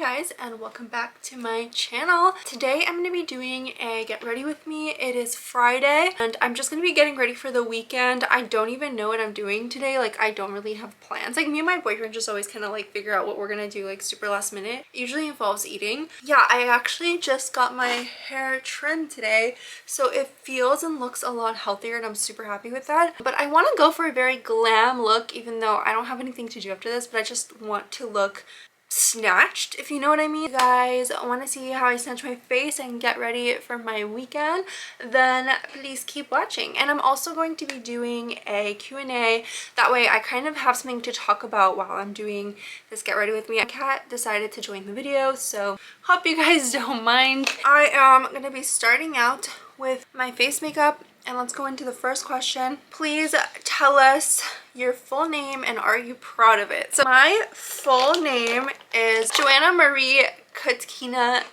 guys, and welcome back to my channel. Today I'm going to be doing a get ready with me. It is Friday and I'm just going to be getting ready for the weekend. I don't even know what I'm doing today. Like, I don't really have plans. Like, me and my boyfriend just always kind of like figure out what we're going to do like super last minute. It usually involves eating. Yeah, I actually just got my hair trimmed today, so it feels and looks a lot healthier and I'm super happy with that. But I want to go for a very glam look, even though I don't have anything to do after this, but I just want to look snatched, if you know what I mean. You guys want to see how I snatch my face and get ready for my weekend, then please keep watching. And I'm also going to be doing a Q&A. That way I kind of have something to talk about while I'm doing this get ready with me. My cat decided to join the video, so hope you guys don't mind. I am going to be starting out with my face makeup. And let's go into the first question. Please tell us your full name and are you proud of it? So my full name is Joanna Marie Kutkina.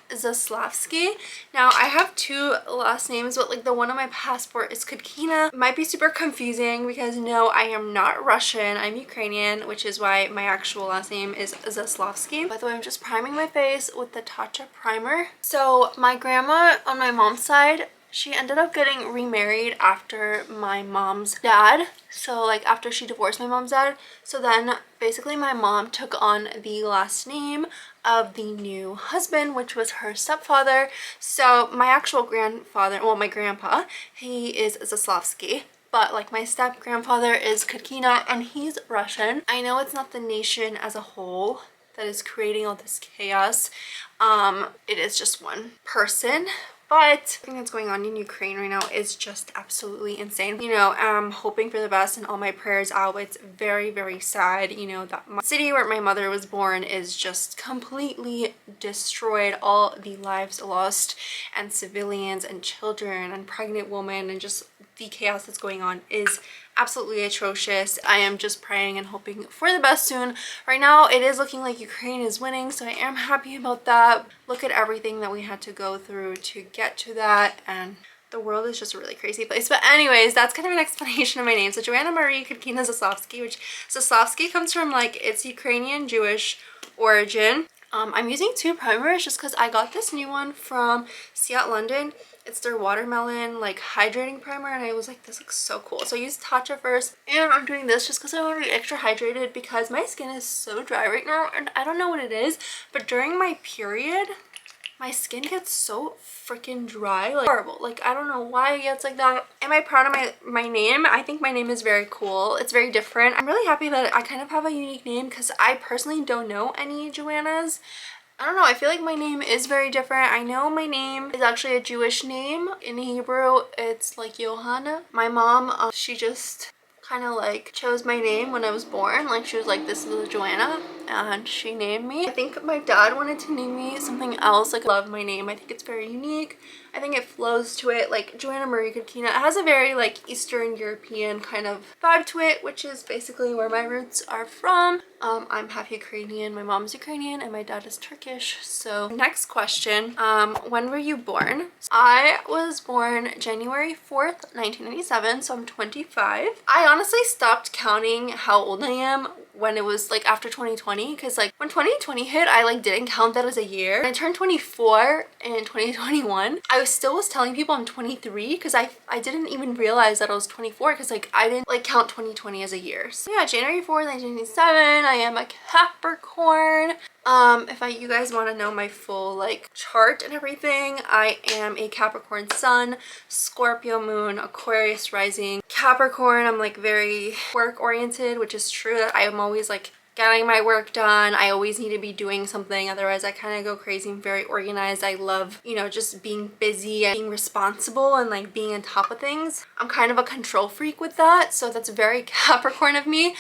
Now I have two last names, but like the one on my passport is Kutkina. Might be super confusing because no, I am not Russian. I'm Ukrainian, which is why my actual last name is Zaslavsky. By the way, I'm just priming my face with the Tatcha primer. So my grandma on my mom's side, she ended up getting remarried after my mom's dad. So like after she divorced my mom's dad. So then basically my mom took on the last name of the new husband, which was her stepfather. So my actual grandfather, well, my grandpa, he is Zaslavsky. But like my step grandfather is Kutkina and he's Russian. I know it's not the nation as a whole that is creating all this chaos. It is just one person. But everything that's going on in Ukraine right now is just absolutely insane. You know, I'm hoping for the best and all my prayers out. It's very, very sad, you know, that my city where my mother was born is just completely destroyed. All the lives lost and civilians and children and pregnant women, and just the chaos that's going on is absolutely atrocious. I am just praying and hoping for the best soon. Right now it is looking like Ukraine is winning, so I am happy about that. Look at everything that we had to go through to get to that, and the world is just a really crazy place. But anyways, that's kind of an explanation of my name. So Joanna Marie Kutkina Zaslavsky, which Zaslavsky comes from like, it's Ukrainian Jewish origin. I'm using two primers just because I got this new one from Ciate London. It's their watermelon like hydrating primer, and I was like, this looks so cool. So I used Tatcha first, and I'm doing this just because I want to be extra hydrated because my skin is so dry right now, and I don't know what it is, but during my period my skin gets so freaking dry, like horrible. Like, I don't know why it gets like that. Am I proud of my name? I think my name is very cool. It's very different. I'm really happy that I kind of have a unique name because I personally don't know any Joannas. I don't know, I feel like my name is very different. I know my name is actually a Jewish name. In Hebrew, it's like Johanna. My mom, she just kind of like chose my name when I was born. Like, she was like, this is Joanna, and she named me. I think my dad wanted to name me something else. Like, I love my name. I think it's very unique. I think it flows to it. Like, Joanna Marie Kutkina, it has a very like Eastern European kind of vibe to it, which is basically where my roots are from. I'm half Ukrainian. My mom's Ukrainian and my dad is Turkish. So next question, when were you born? I was born January 4th, 1997, so I'm 25. I honestly stopped counting how old I am when it was like after 2020, because like when 2020 hit, I like didn't count that as a year. When I turned 24 in 2021, I still was telling people I'm 23 because I didn't even realize that I was 24 because like I didn't like count 2020 as a year. So yeah, January 4th, 1997, I am a Capricorn. If you guys want to know my full like chart and everything, I am a Capricorn sun, Scorpio moon, Aquarius rising, Capricorn. I'm like very work oriented, which is true. That I am always like getting my work done. I always need to be doing something, otherwise I kind of go crazy. I'm very organized. I love, you know, just being busy and being responsible and like being on top of things. I'm kind of a control freak with that, so that's very Capricorn of me.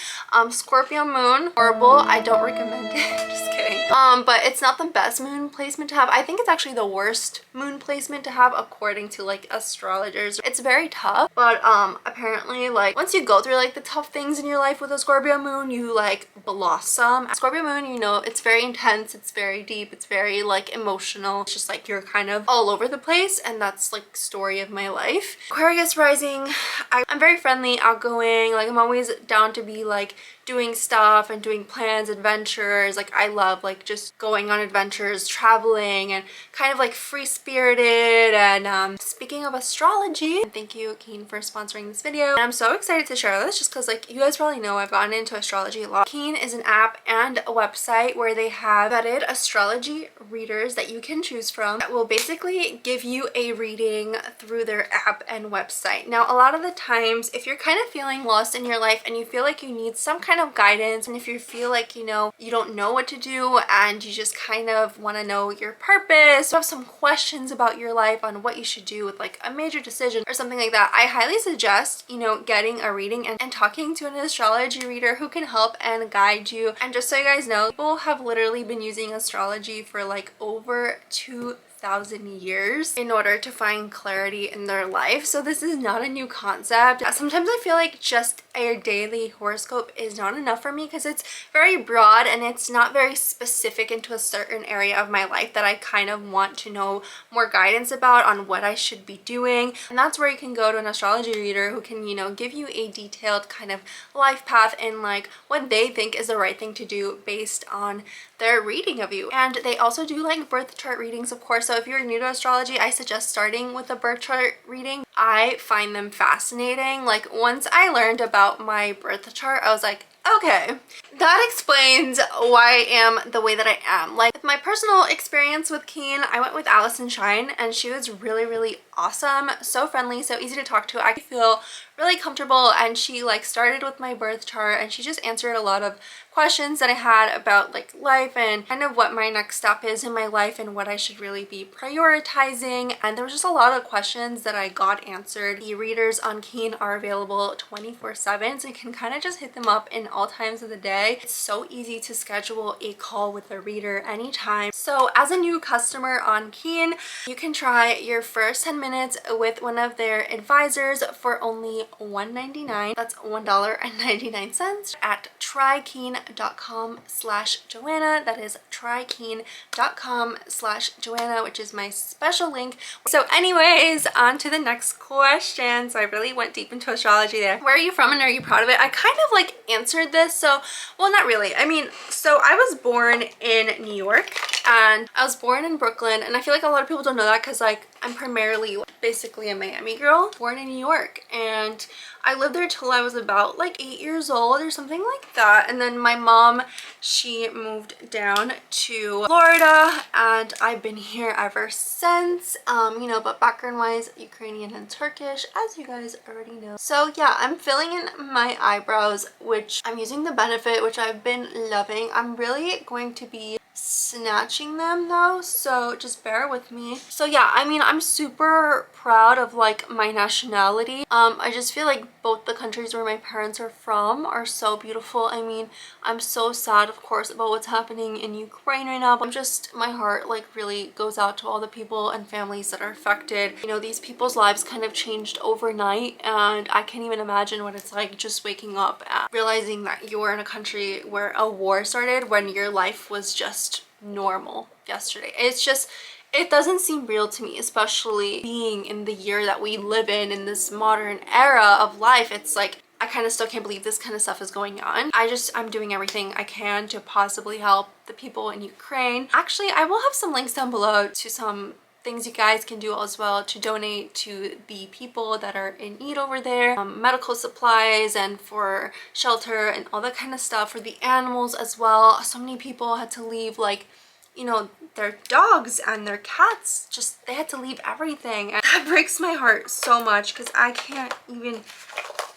Scorpio moon, horrible. I don't recommend it. Just kidding. But it's not the best moon placement to have. I think it's actually the worst moon placement to have according to like astrologers. It's very tough, but apparently like once you go through like the tough things in your life with a Scorpio moon, you like belong blossom. Scorpio moon, you know, it's very intense, it's very deep, it's very like emotional. It's just like you're kind of all over the place, and that's like story of my life. Aquarius rising, I'm very friendly, outgoing, like I'm always down to be like doing stuff and doing plans, adventures. Like I love like just going on adventures, traveling, and kind of like free-spirited. And speaking of astrology, thank you Keen for sponsoring this video. And I'm so excited to share this just because like you guys probably know I've gotten into astrology a lot. Keen is an app and a website where they have vetted astrology readers that you can choose from that will basically give you a reading through their app and website. Now a lot of the times if you're kind of feeling lost in your life and you feel like you need some kind of guidance, and if you feel like you know you don't know what to do and you just kind of want to know your purpose, you have some questions about your life on what you should do with like a major decision or something like that, I highly suggest, you know, getting a reading and talking to an astrology reader who can help and guide you. And just so you guys know, people have literally been using astrology for like over 2,000 years in order to find clarity in their life. So this is not a new concept. Sometimes I feel like just a daily horoscope is not enough for me because it's very broad and it's not very specific into a certain area of my life that I kind of want to know more guidance about on what I should be doing. And that's where you can go to an astrology reader who can, you know, give you a detailed kind of life path and like what they think is the right thing to do based on their reading of you. And they also do like birth chart readings, of course. So if you're new to astrology, I suggest starting with a birth chart reading. I find them fascinating. Like once I learned about my birth chart, I was like, okay, that explains why I am the way that I am. Like with my personal experience with Keen, I went with Allison Shine and she was really awesome, so friendly, so easy to talk to. I feel really comfortable, and she like started with my birth chart and she just answered a lot of questions that I had about like life and kind of what my next step is in my life and what I should really be prioritizing. And there was just a lot of questions that I got answered. The readers on Keen are available 24/7, so you can kind of just hit them up in all times of the day. It's so easy to schedule a call with a reader anytime. So as a new customer on Keen, you can try your first 10 minutes with one of their advisors for only $1.99. That's $1.99 at trykeen.com/Joanna. That is trykeen.com/Joanna, which is my special link. So anyways, on to the next question. So I really went deep into astrology there. Where are you from and are you proud of it? I kind of like answered this, so well, not really. I mean, so I was born in New York and I was born in Brooklyn, and I feel like a lot of people don't know that because like I'm primarily basically a Miami girl, born in New York, and I lived there till I was about like 8 years old or something like that. And then my mom, she moved down to Florida and I've been here ever since. You know, but background wise, Ukrainian and Turkish, as you guys already know. So yeah, I'm filling in my eyebrows, which I'm using the Benefit, which I've been loving. I'm really going to be snatching them though, so just bear with me. So yeah, I mean, I'm super proud of like my nationality. I just feel like both the countries where my parents are from are so beautiful. I mean, I'm so sad of course about what's happening in Ukraine right now, but my heart like really goes out to all the people and families that are affected. You know, these people's lives kind of changed overnight, and I can't even imagine what it's like just waking up and realizing that you're in a country where a war started when your life was just normal yesterday. It's just, it doesn't seem real to me, especially being in the year that we live in this modern era of life. It's like I kind of still can't believe this kind of stuff is going on. I'm doing everything I can to possibly help the people in Ukraine. Actually, I will have some links down below to some things you guys can do as well to donate to the people that are in need over there, medical supplies and for shelter and all that kind of stuff, for the animals as well. So many people had to leave, like, you know, their dogs and their cats, just they had to leave everything, and that breaks my heart so much because I can't even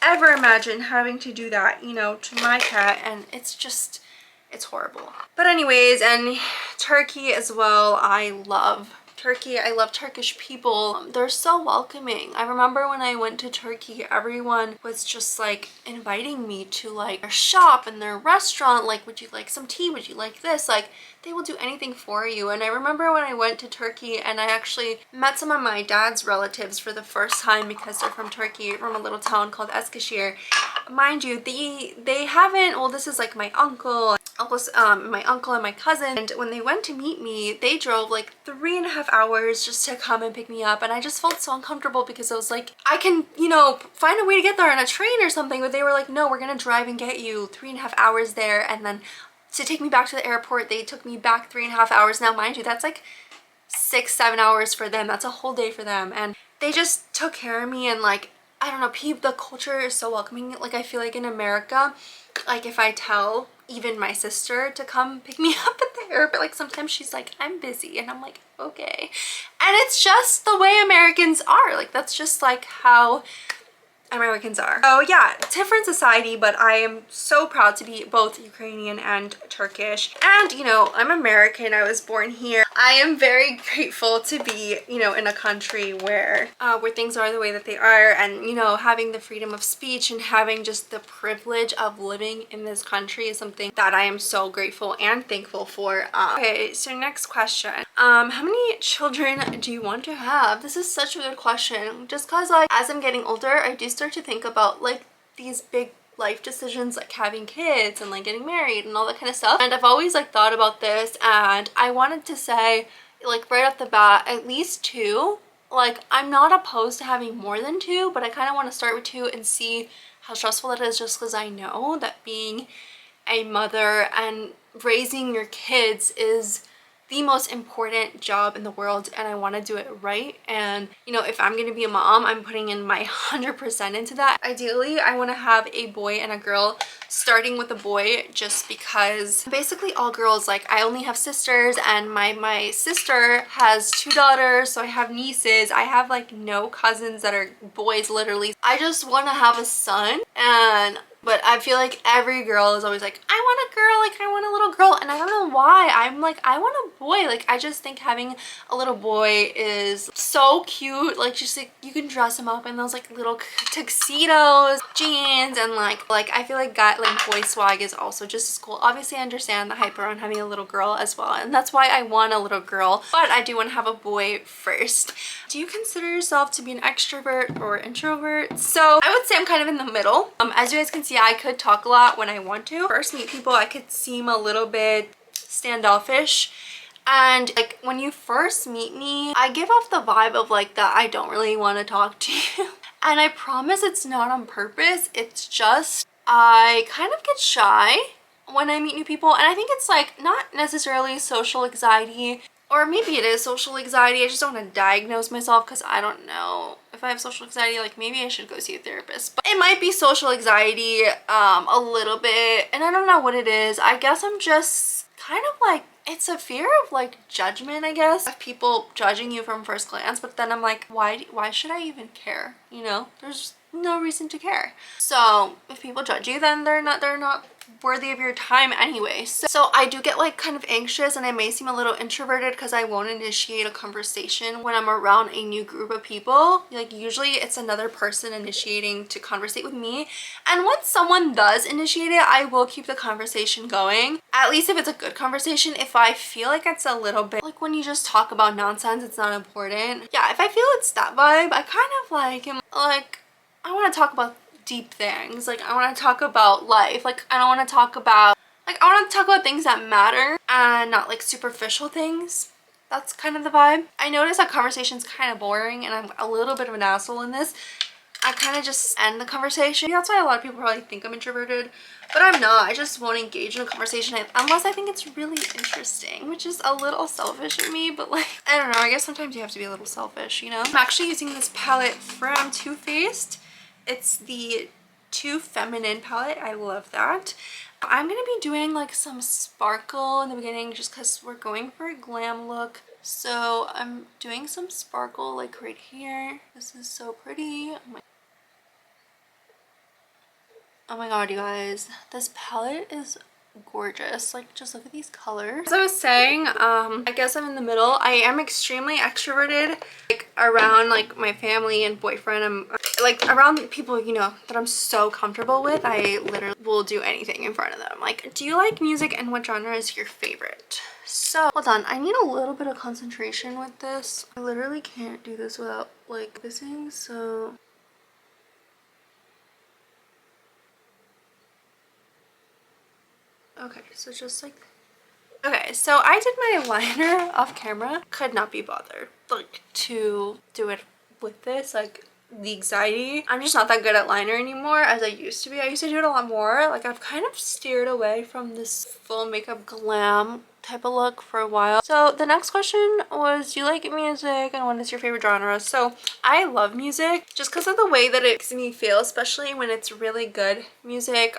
ever imagine having to do that, you know, to my cat, and it's just, it's horrible. But anyways, and Turkey as well, I love Turkey. I love Turkish people. They're so welcoming. I remember when I went to Turkey, everyone was just like inviting me to like their shop and their restaurant. Like, would you like some tea? Would you like this? Like, they will do anything for you. And I remember when I went to Turkey and I actually met some of my dad's relatives for the first time because they're from Turkey, from a little town called Eskişehir. Mind you, they haven't, well, this is like my uncle my uncle and my cousin, and when they went to meet me, they drove like 3.5 hours just to come and pick me up, and I just felt so uncomfortable because I was like, I can, you know, find a way to get there on a train or something, but they were like, no, we're gonna drive and get you 3.5 hours there, and then to take me back to the airport, they took me back 3.5 hours. Now, mind you, that's like 6-7 hours for them. That's a whole day for them, and they just took care of me. And like, I don't know, the culture is so welcoming. Like, I feel like in America, like if I tell even my sister to come pick me up at the airport, like sometimes she's like, I'm busy, and I'm like, okay. And it's just the way Americans are. Like, that's just like how Americans are. Oh yeah, different society, but I am so proud to be both Ukrainian and Turkish. And you know, I'm American, I was born here. I am very grateful to be, you know, in a country where things are the way that they are, and you know, having the freedom of speech and having just the privilege of living in this country is something that I am so grateful and thankful for. Okay, so next question. How many children do you want to have? This is such a good question, just because like as I'm getting older, I do start to think about like these big life decisions, like having kids and like getting married and all that kind of stuff, and I've always like thought about this, and I wanted to say like right off the bat at least 2. Like, I'm not opposed to having more than 2, but I kind of want to start with 2 and see how stressful it is, just because I know that being a mother and raising your kids is the most important job in the world, and I want to do it right. And you know, if I'm going to be a mom, I'm putting in my 100% into that. Ideally, I want to have a boy and a girl, starting with a boy just because basically all girls, like I only have sisters, and my sister has 2 daughters, so I have nieces. I have like no cousins that are boys, literally. I just want to have a son, but I feel like every girl is always like, I want a girl, like I want a little girl, and I don't know why. I'm like, I want a boy. Like, I just think having a little boy is so cute. Like, just like you can dress him up in those like little tuxedos, jeans, and like I feel like boy swag is also just as cool. Obviously, I understand the hype around having a little girl as well, and that's why I want a little girl, but I do want to have a boy first. Do you consider yourself to be an extrovert or introvert? So I would say I'm kind of in the middle. As you guys can see, I could talk a lot when I want to. First meet people, I could seem a little bit standoffish, and like when you first meet me, I give off the vibe of like that I don't really want to talk to you. And I promise it's not on purpose. It's just I kind of get shy when I meet new people, and I think it's like not necessarily social anxiety, or maybe it is social anxiety. I just don't want to diagnose myself because I don't know if I have social anxiety. Like, maybe I should go see a therapist, but it might be social anxiety a little bit, and I don't know what it is. I guess I'm just kind of like, it's a fear of like judgment, I guess, of people judging you from first glance. But then I'm like, why should I even care? You know, there's no reason to care. So if people judge you, then they're not worthy of your time anyway. So I do get like kind of anxious, and I may seem a little introverted because I won't initiate a conversation when I'm around a new group of people. Like, usually it's another person initiating to conversate with me, and once someone does initiate it, I will keep the conversation going, at least if it's a good conversation. If I feel like it's a little bit like when you just talk about nonsense, it's not important. Yeah, if I feel it's that vibe, I kind of like am like, I want to talk about deep things. Like, I want to talk about life. Like, I don't want to talk about, like, I want to talk about things that matter and not like superficial things. That's kind of the vibe. I notice that conversation's kind of boring, and I'm a little bit of an asshole in this. I kind of just end the conversation. That's why a lot of people probably think I'm introverted, but I'm not. I just won't engage in a conversation unless I think it's really interesting, which is a little selfish of me, but like, I don't know. I guess sometimes you have to be a little selfish, you know? I'm actually using this palette from Too Faced. It's the Too Feminine palette. I love that. I'm gonna be doing like some sparkle in the beginning just because we're going for a glam look. So I'm doing some sparkle like right here. This is so pretty. Oh my god, you guys, this palette is gorgeous. Like, just look at these colors. As I was saying, I guess I'm in the middle. I am extremely extroverted, like around like my family and boyfriend. I'm like around people, you know, that I'm so comfortable with. I literally will do anything in front of them. Like, do you like music, and what genre is your favorite? So hold on, I need a little bit of concentration with this. I literally can't do this without like focusing. So Okay, so just like, okay, so I did my liner off camera. Could not be bothered like to do it with this, like the anxiety. I'm just not that good at liner anymore as I used to be. I used to do it a lot more. Like I've kind of steered away from this full makeup glam type of look for a while. So the next question was, do you like music and what is your favorite genre? So I love music just because of the way that it makes me feel, especially when it's really good music.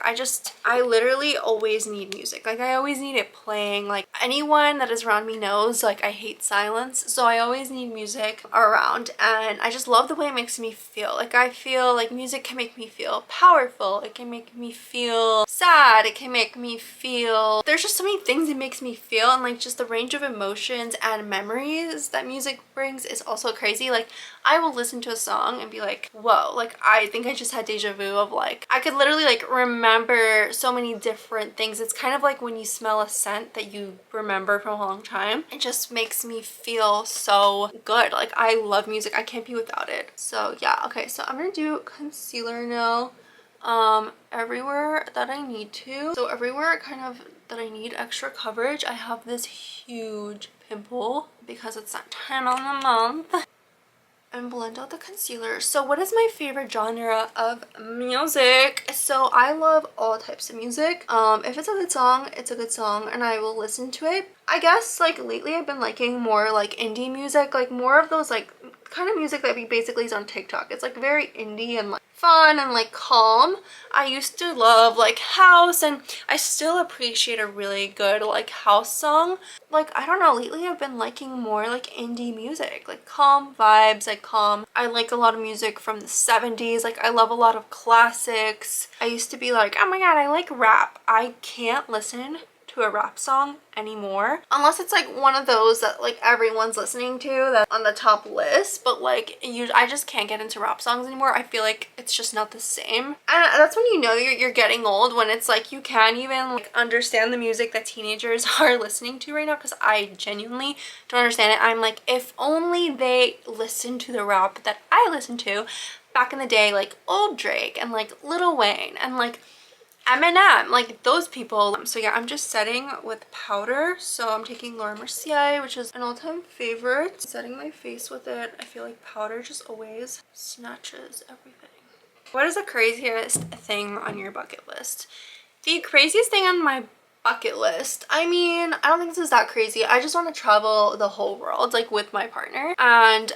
I literally always need music. Like I always need it playing. Like anyone that is around me knows like I hate silence, so I always need music around, and I just love the way it makes me feel. Like I feel like music can make me feel powerful, it can make me feel sad, it can make me feel, there's just so many things it makes me feel, and like just the range of emotions and memories that music brings is also crazy. Like I will listen to a song and be like, whoa, like I think I just had deja vu of like, I could literally like remember so many different things. It's kind of like when you smell a scent that you remember from a long time. It just makes me feel so good. Like I love music, I can't be without it. So yeah, okay, so I'm gonna do concealer now everywhere that I need to. So everywhere kind of that I need extra coverage, I have this huge pimple because it's that time of the month. And blend out the concealer. So what is my favorite genre of music? So I love all types of music. If it's a good song, it's a good song and I will listen to it. I guess like lately I've been liking more like indie music, like more of those like kind of music that basically is on TikTok. It's like very indie and like fun and like calm. I used to love like house, and I still appreciate a really good like house song. Like I don't know, lately I've been liking more like indie music, like calm vibes, like calm. I like a lot of music from the 70s. Like I love a lot of classics. I used to be like, oh my god, I like rap. I can't listen to a rap song anymore unless it's like one of those that like everyone's listening to that's on the top list, but like I just can't get into rap songs anymore. I feel like it's just not the same, and that's when you know you're getting old, when it's like you can't even like understand the music that teenagers are listening to right now, because I genuinely don't understand it. I'm like, if only they listened to the rap that I listened to back in the day, like old Drake and like Lil Wayne and like Eminem, like those people. So yeah, I'm just setting with powder. So I'm taking Laura Mercier, which is an all-time favorite. Setting my face with it. I feel like powder just always snatches everything. What is the craziest thing on your bucket list? The craziest thing on my bucket list, I mean, I don't think this is that crazy. I just want to travel the whole world like with my partner, and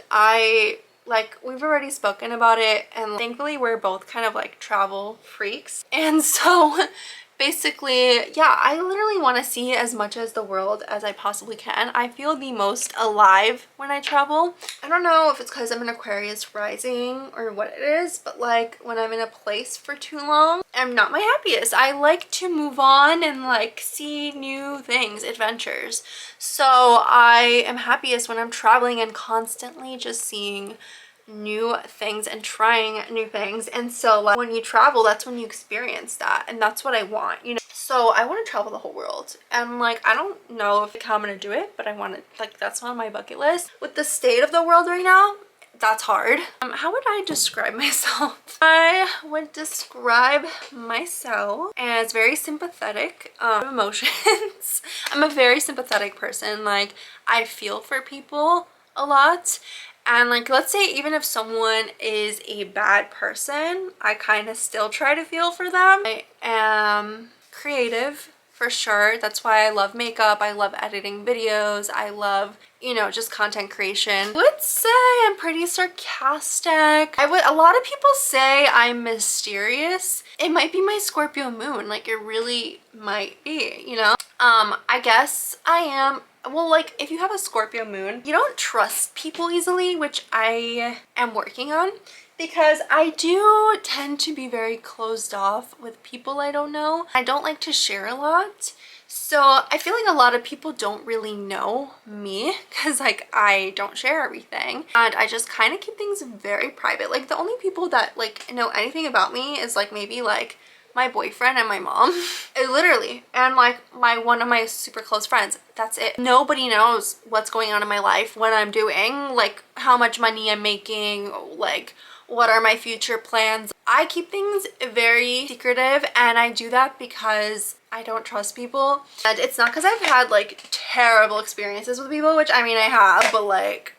we've already spoken about it, and thankfully we're both kind of like travel freaks, and so basically, yeah, I literally want to see as much as the world as I possibly can. I feel the most alive when I travel. I don't know if it's because I'm an Aquarius rising or what it is, but like when I'm in a place for too long, I'm not my happiest. I like to move on and like see new things, adventures. So I am happiest when I'm traveling and constantly just seeing new things and trying new things. And so like when you travel, that's when you experience that, and that's what I want, you know. So I want to travel the whole world, and like I don't know if how I'm gonna do it, but I want to, like, that's on my bucket list. With the state of the world right now, that's hard. How would I describe myself? I would describe myself as very sympathetic, emotions. I'm a very sympathetic person. Like I feel for people a lot. And like, let's say even if someone is a bad person, I kind of still try to feel for them. I am creative for sure. That's why I love makeup. I love editing videos. I love, you know, just content creation. I would say I'm pretty sarcastic. A lot of people say I'm mysterious. It might be my Scorpio moon. Like it really might be, you know? I guess I am. Well, like if you have a Scorpio moon, you don't trust people easily, which I am working on, because I do tend to be very closed off with people I don't know. I don't like to share a lot. So I feel like a lot of people don't really know me because like I don't share everything, and I just kind of keep things very private. Like the only people that like know anything about me is like maybe like my boyfriend and my mom. Literally, and like one of my super close friends. That's it. Nobody knows what's going on in my life, what I'm doing, like how much money I'm making, like what are my future plans. I keep things very secretive, and I do that because I don't trust people. And it's not because I've had like terrible experiences with people, which I mean I have, but like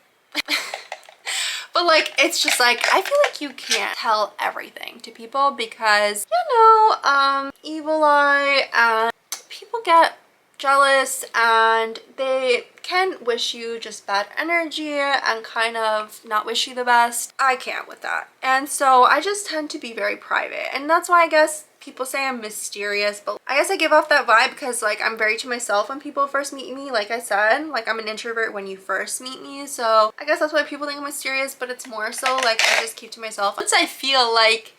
but like it's just like I feel like you can't tell everything to people because, you know, evil eye, and people get jealous and they can wish you just bad energy and kind of not wish you the best. I can't with that, and so I just tend to be very private, and that's why I guess people say I'm mysterious, but I guess I give off that vibe because like I'm very to myself when people first meet me. Like I said, like I'm an introvert when you first meet me, so I guess that's why people think I'm mysterious, but it's more so like I just keep to myself. Once I feel like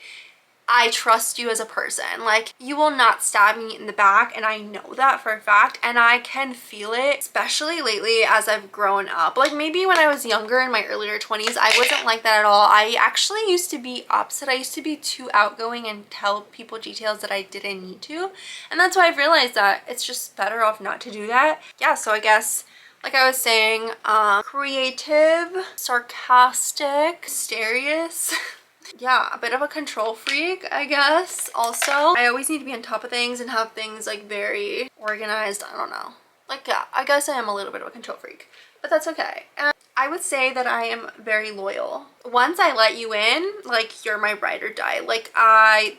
I trust you as a person, like you will not stab me in the back, and I know that for a fact, and I can feel it, especially lately as I've grown up. Like maybe when I was younger in my earlier 20s, I wasn't like that at all. I actually used to be opposite. I used to be too outgoing and tell people details that I didn't need to, and that's why I've realized that it's just better off not to do that. Yeah, so I guess like I was saying, creative, sarcastic, mysterious. Yeah, a bit of a control freak, I guess. Also, I always need to be on top of things and have things like very organized. I don't know. Like, yeah, I guess I am a little bit of a control freak, but that's okay. And I would say that I am very loyal. Once I let you in, like you're my ride or die. Like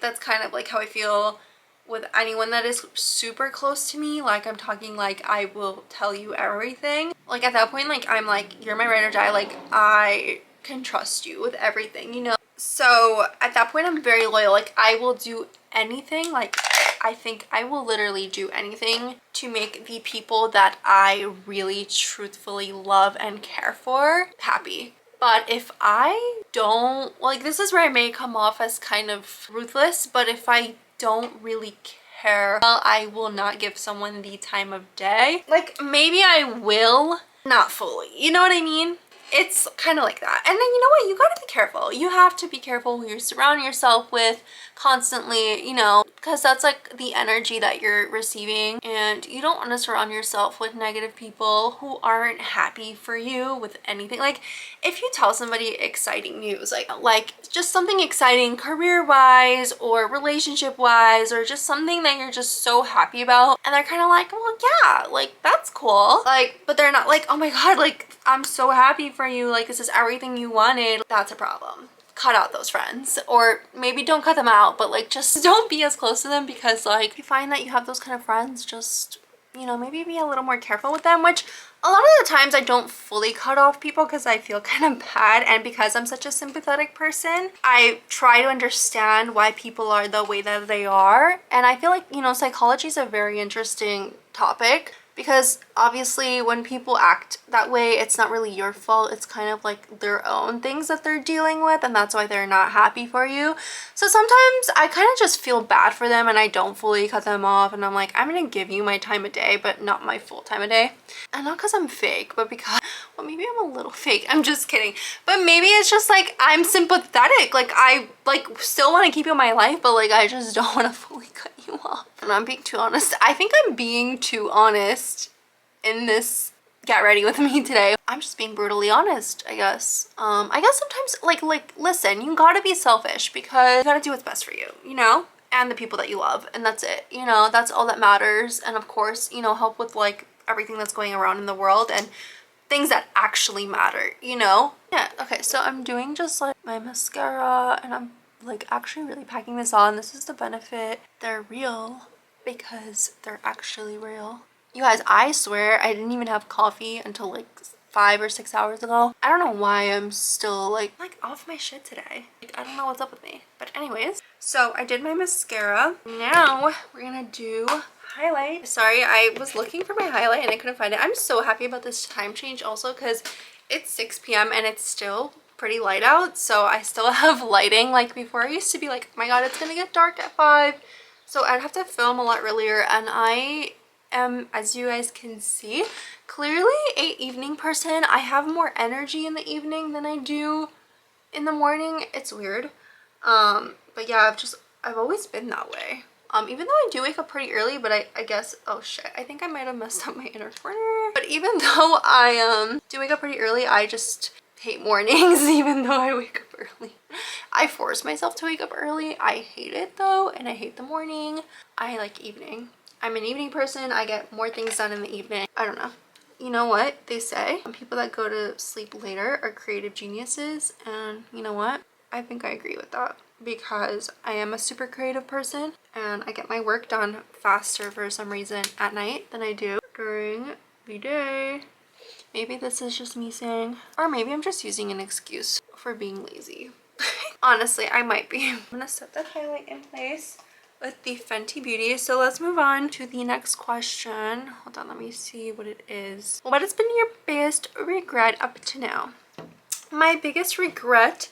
that's kind of like how I feel with anyone that is super close to me. Like I'm talking like I will tell you everything. Like at that point, like I'm like, you're my ride or die. Like I can trust you with everything, you know? So at that point I'm very loyal. Like I will do anything. Like I think I will literally do anything to make the people that I really truthfully love and care for happy. But if I don't, like this is where I may come off as kind of ruthless, but if I don't really care, well, I will not give someone the time of day. Like maybe I will, not fully, you know what I mean? It's kind of like that. And then you know what, you gotta be careful. You have to be careful who you surround yourself with constantly, you know, because that's like the energy that you're receiving, and you don't want to surround yourself with negative people who aren't happy for you with anything. Like if you tell somebody exciting news, like just something exciting career wise or relationship wise, or just something that you're just so happy about, and they're kind of like, well yeah, like that's cool, like, but they're not like, oh my god, like I'm so happy for you, like this is everything you wanted, that's a problem. Cut out those friends, or maybe don't cut them out, but like just don't be as close to them, because like you find that you have those kind of friends, just, you know, maybe be a little more careful with them. Which a lot of the times I don't fully cut off people because I feel kind of bad, and because I'm such a sympathetic person, I try to understand why people are the way that they are. And I feel like, you know, psychology is a very interesting topic, because obviously when people act that way, it's not really your fault. It's kind of like their own things that they're dealing with, and that's why they're not happy for you. So sometimes I kind of just feel bad for them, and I don't fully cut them off, and I'm like, I'm gonna give you my time of day, but not my full time of day. And not because I'm fake, but because, well, maybe I'm a little fake, I'm just kidding, but maybe it's just like I'm sympathetic. Like I like still want to keep you in my life, but like I just don't want to fully cut you off. And I'm being too honest. I think I'm being too honest in this get ready with me today. I'm just being brutally honest, I guess. I guess sometimes like listen, you gotta be selfish, because you gotta do what's best for you, you know, and the people that you love, and that's it, you know, that's all that matters. And of course, you know, help with like everything that's going around in the world and things that actually matter, you know? Yeah, okay, so I'm doing just like my mascara, and I'm like actually really packing this on. This is the benefit. They're real because they're actually real. You guys, I swear I didn't even have coffee until like 5 or 6 hours ago. I don't know why I'm still like off my shit today. Like, I don't know what's up with me. But anyways, so I did my mascara. Now we're gonna do highlight. Sorry, I was looking for my highlight and I couldn't find it. I'm so happy about this time change also, because it's 6 p.m. and it's still pretty light out, so I still have lighting. Like before, I used to be like, oh my god, it's gonna get dark at 5, so I'd have to film a lot earlier. And I am, as you guys can see, clearly a evening person. I have more energy in the evening than I do in the morning. It's weird, but yeah, I've always been that way. Even though I do wake up pretty early, but I guess, oh shit, I think I might have messed up my inner corner. But even though I do wake up pretty early, I just hate mornings even though I wake up early. I force myself to wake up early. I hate it though, and I hate the morning. I like evening. I'm an evening person. I get more things done in the evening. I don't know. You know what they say? People that go to sleep later are creative geniuses, and you know what? I think I agree with that because I am a super creative person and I get my work done faster for some reason at night than I do during the day. Maybe this is just me saying, or maybe I'm just using an excuse for being lazy. Honestly, I might be. I'm gonna set that highlight in place with the Fenty Beauty. So let's move on to the next question. Hold on, let me see what it is. What has been your biggest regret up to now? My biggest regret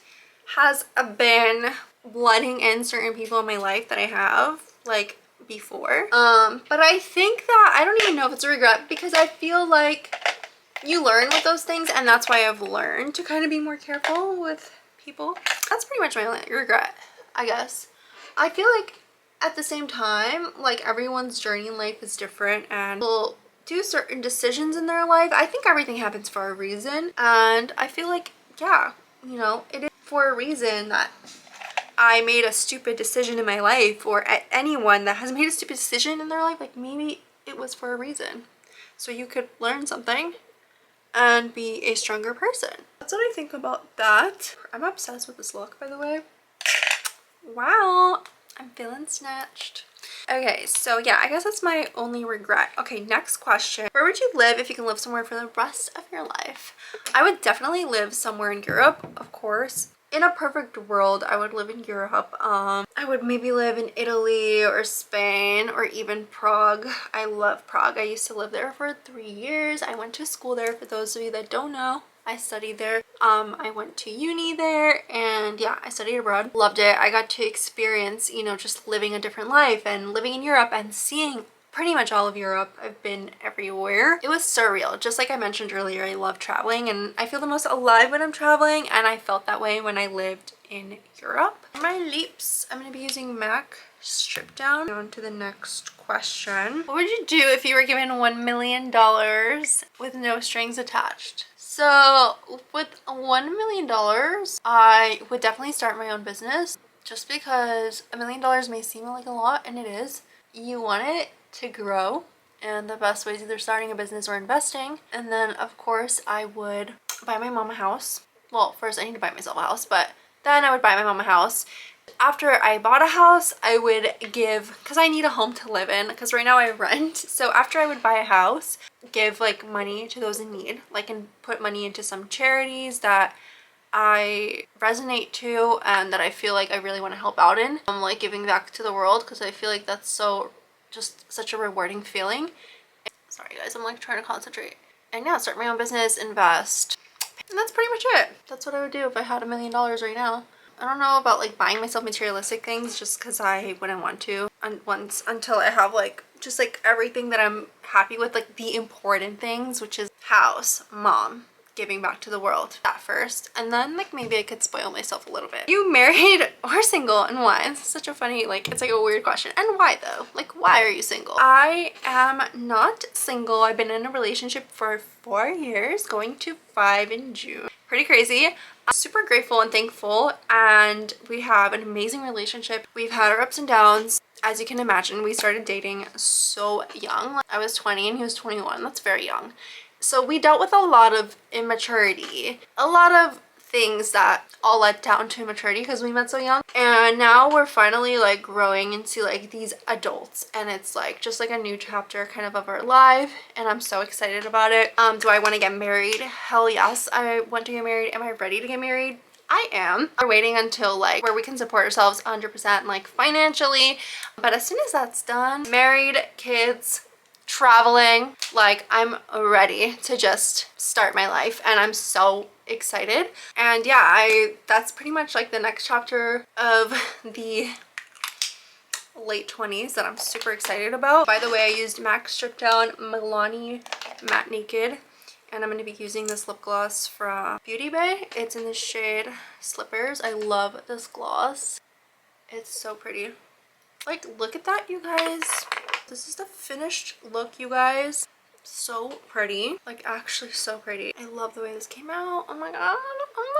has been letting in certain people in my life that I have, like, before. But I think that, I don't even know if it's a regret because I feel like you learn with those things, and that's why I've learned to kind of be more careful with people. That's pretty much my regret, I guess. I feel like at the same time, like, everyone's journey in life is different and will do certain decisions in their life. I think everything happens for a reason, and I feel like, yeah, you know, it is for a reason that I made a stupid decision in my life, or anyone that has made a stupid decision in their life, like, maybe it was for a reason. So you could learn something and be a stronger person. That's what I think about that. I'm obsessed with this look, by the way. Wow, I'm feeling snatched. Okay, so yeah, I guess that's my only regret. Okay, next question. Where would you live if you can live somewhere for the rest of your life? I would definitely live somewhere in Europe, of course. In a perfect world, I would live in Europe. I would maybe live in Italy or Spain or even Prague. I love Prague. I used to live there for 3 years. I went to school there, for those of you that don't know. I studied there. I went to uni there, and yeah, I studied abroad. Loved it. I got to experience, you know, just living a different life and living in Europe and seeing pretty much all of Europe. I've been everywhere. It was surreal. Just like I mentioned earlier, I love traveling and I feel the most alive when I'm traveling, and I felt that way when I lived in Europe. For my lips, I'm going to be using MAC Strip Down. On to the next question. What would you do if you were given $1 million with no strings attached? So with $1 million, I would definitely start my own business, just because $1 million may seem like a lot, and it is. You want it to grow, and the best way is either starting a business or investing. And then of course I would buy my mom a house. Well, first I need to buy myself a house, but then I would buy my mom a house. After I bought a house, I would give, because I need a home to live in, because right now I rent. So after I would buy a house, give like money to those in need, like, and put money into some charities that I resonate to and that I feel like I really want to help out in. I'm like giving back to the world, because I feel like that's so, just such a rewarding feeling. Sorry guys, I'm like trying to concentrate. And yeah, start my own business, invest, and that's pretty much it. That's what I would do if I had $1 million right now. I don't know about like buying myself materialistic things, just because I wouldn't want to until I have like just like everything that I'm happy with, like the important things, which is house, mom, giving back to the world, that first, and then like maybe I could spoil myself a little bit. You married or single, and why? It's such a funny, like, it's like a weird question. And why though? Like, why are you single? I am not single. I've been in a relationship for 4 years, going to 5 in June. Pretty crazy. I'm super grateful and thankful, and we have an amazing relationship. We've had our ups and downs. As you can imagine, we started dating so young. I was 20 and he was 21. That's very young. So we dealt with a lot of immaturity, a lot of things that all led down to immaturity because we met so young. And now we're finally like growing into like these adults, and it's like just like a new chapter kind of our life, and I'm so excited about it. Do I want to get married? Hell yes, I want to get married. Am I ready to get married? I am. We're waiting until like where we can support ourselves 100% like financially, but as soon as that's done, married, kids, traveling, like, I'm ready to just start my life, and I'm so excited. And yeah, that's pretty much like the next chapter of the late 20s that I'm super excited about. By the way, I used MAC Strip Down Milani Matte Naked, and I'm going to be using this lip gloss from Beauty Bay. It's in the shade Slippers. I love this gloss. It's so pretty. Like, look at that, you guys. This is the finished look, you guys. So pretty. Like, actually so pretty. I love the way this came out. Oh my god. Oh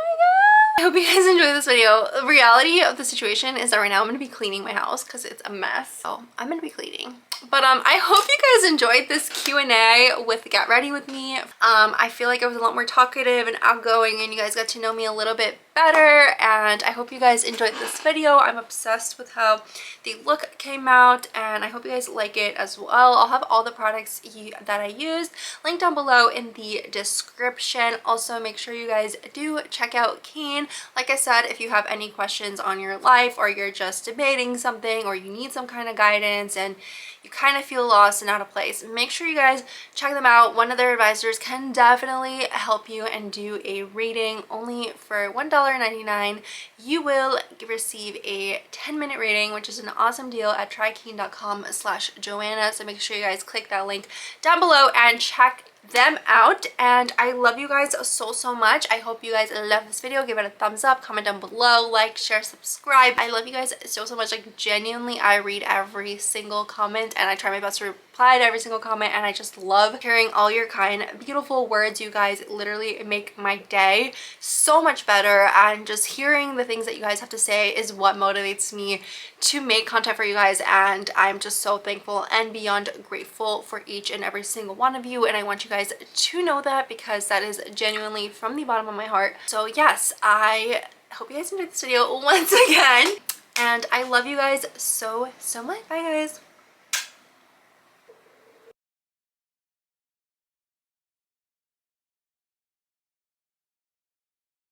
my I hope you guys enjoyed this video. The reality of the situation is that right now I'm going to be cleaning my house because it's a mess. So I'm going to be cleaning. But I hope you guys enjoyed this Q&A with Get Ready With Me. I feel like I was a lot more talkative and outgoing and you guys got to know me a little bit better, and I hope you guys enjoyed this video. I'm obsessed with how the look came out and I hope you guys like it as well. I'll have all the products that I used linked down below in the description. Also, make sure you guys do check out Keen. Like I said, if you have any questions on your life or you're just debating something or you need some kind of guidance and you kind of feel lost and out of place, make sure you guys check them out. One of their advisors can definitely help you and do a reading only for $1.99. You will receive a 10-minute reading, which is an awesome deal at trykeen.com/Joanna. So make sure you guys click that link down below and check them out. And I love you guys so much. I hope you guys love this video. Give it a thumbs up, comment down below, like, share, subscribe. I love you guys so much. Like, genuinely, I read every single comment and I try my best to reply to every single comment, and I just love hearing all your kind beautiful words. You guys literally make my day so much better, and just hearing the things that you guys have to say is what motivates me to make content for you guys. And I'm just so thankful and beyond grateful for each and every single one of you, and I want you guys to know that because that is genuinely from the bottom of my heart. So yes, I hope you guys enjoyed this video once again, and I love you guys so much. Bye guys.